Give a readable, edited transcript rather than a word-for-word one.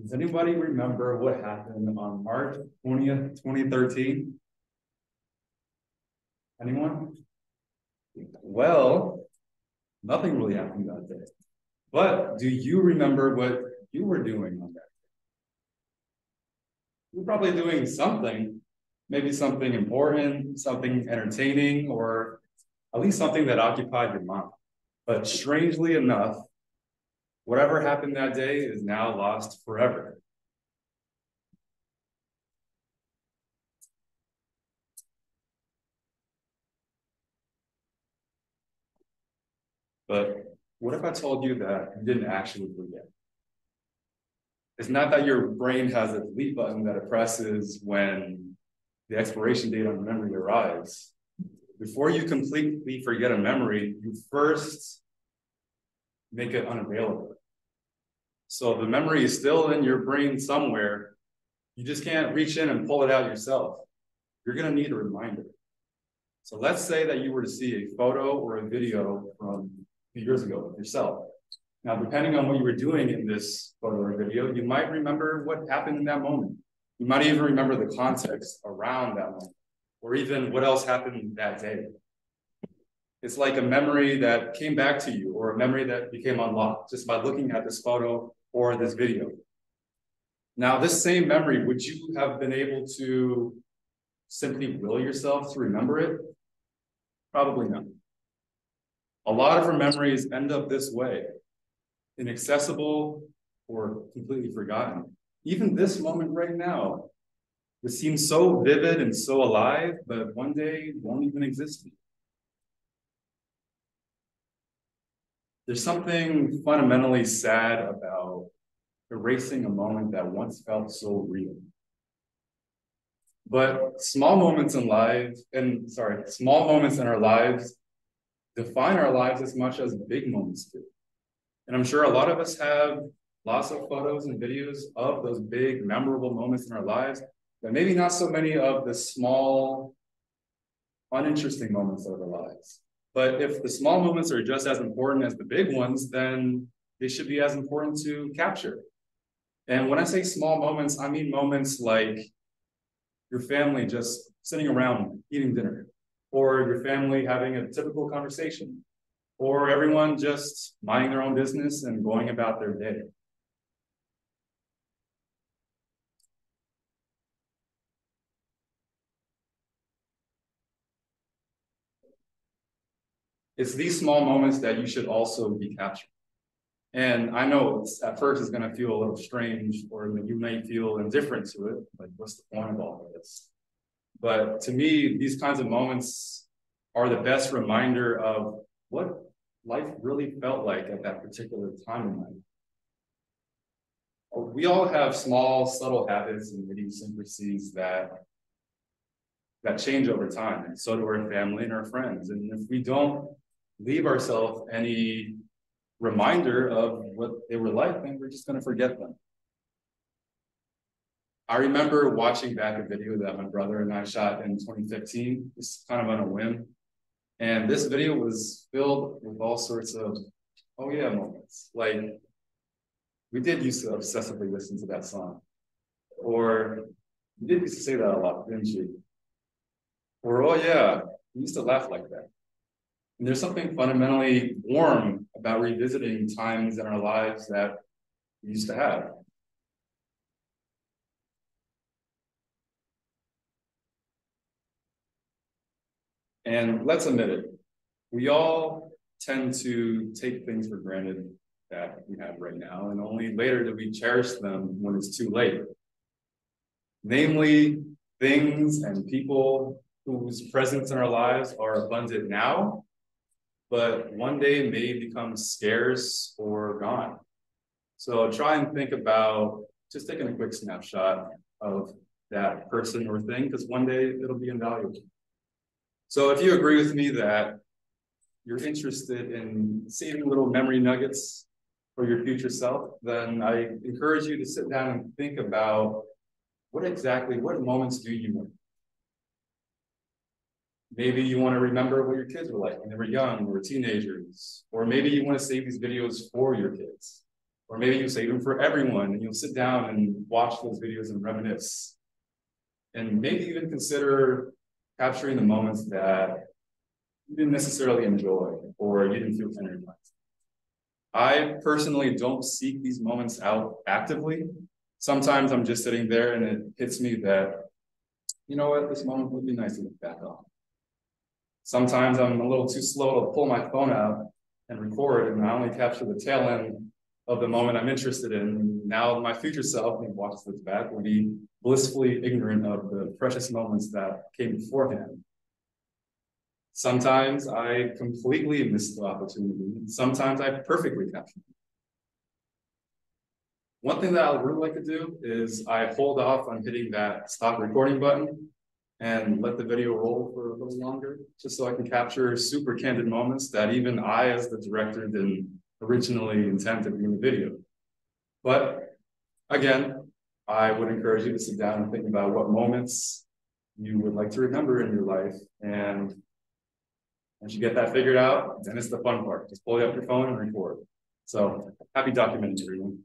Does anybody remember what happened on March 20th, 2013? Anyone? Well, nothing really happened that day. But do you remember what you were doing on that day? You were probably doing something, maybe something important, something entertaining, or at least something that occupied your mind. But strangely enough, whatever happened that day is now lost forever. But what if I told you that you didn't actually forget? It's not that your brain has a delete button that it presses when the expiration date on the memory arrives. Before you completely forget a memory, you first make it unavailable. So the memory is still in your brain somewhere. You just can't reach in and pull it out yourself. You're going to need a reminder. So let's say that you were to see a photo or a video from a few years ago with yourself. Now, depending on what you were doing in this photo or video, you might remember what happened in that moment. You might even remember the context around that moment, or even what else happened that day. It's like a memory that came back to you, or a memory that became unlocked just by looking at this photo or this video. Now, this same memory, would you have been able to simply will yourself to remember it? Probably not. A lot of our memories end up this way, inaccessible or completely forgotten. Even this moment right now, it seems so vivid and so alive, but one day won't even exist. There's something fundamentally sad about erasing a moment that once felt so real. But small moments in our lives define our lives as much as big moments do. And I'm sure a lot of us have lots of photos and videos of those big, memorable moments in our lives, but maybe not so many of the small, uninteresting moments of our lives. But if the small moments are just as important as the big ones, then they should be as important to capture. And when I say small moments, I mean moments like your family just sitting around eating dinner, or your family having a typical conversation, or everyone just minding their own business and going about their day. It's these small moments that you should also be capturing. And I know at first it's going to feel a little strange, or you may feel indifferent to it. Like, what's the point of all of this? But to me, these kinds of moments are the best reminder of what life really felt like at that particular time in life. We all have small, subtle habits and idiosyncrasies that change over time, and so do our family and our friends. And if we don't leave ourselves any reminder of what they were like, then we're just going to forget them. I remember watching back a video that my brother and I shot in 2015, just kind of on a whim. And this video was filled with all sorts of, oh yeah, moments. Like, we did used to obsessively listen to that song. Or we did used to say that a lot, didn't you? Or, oh yeah, we used to laugh like that. And there's something fundamentally warm about revisiting times in our lives that we used to have. And let's admit it, we all tend to take things for granted that we have right now, and only later do we cherish them when it's too late. Namely, things and people whose presence in our lives are abundant now, but one day may become scarce or gone. So try and think about just taking a quick snapshot of that person or thing, because one day it'll be invaluable. So if you agree with me that you're interested in saving little memory nuggets for your future self, then I encourage you to sit down and think about what moments do you want? Maybe you want to remember what your kids were like when they were young or teenagers, or maybe you want to save these videos for your kids, or maybe you save them for everyone and you'll sit down and watch those videos and reminisce. And maybe even consider capturing the moments that you didn't necessarily enjoy or you didn't feel energized. I personally don't seek these moments out actively. Sometimes I'm just sitting there and it hits me that, you know what, this moment would be nice to look back on. Sometimes I'm a little too slow to pull my phone out and record, and I only capture the tail end of the moment I'm interested in. Now my future self, when he watches this back, will be blissfully ignorant of the precious moments that came beforehand. Sometimes I completely miss the opportunity, and sometimes I perfectly capture it. One thing that I would really like to do is I hold off on hitting that stop recording button and let the video roll for a little longer, just so I can capture super candid moments that even I, as the director, didn't originally intend to be in the video. But again, I would encourage you to sit down and think about what moments you would like to remember in your life. And once you get that figured out, then it's the fun part. Just pull up your phone and record. So happy documenting, everyone.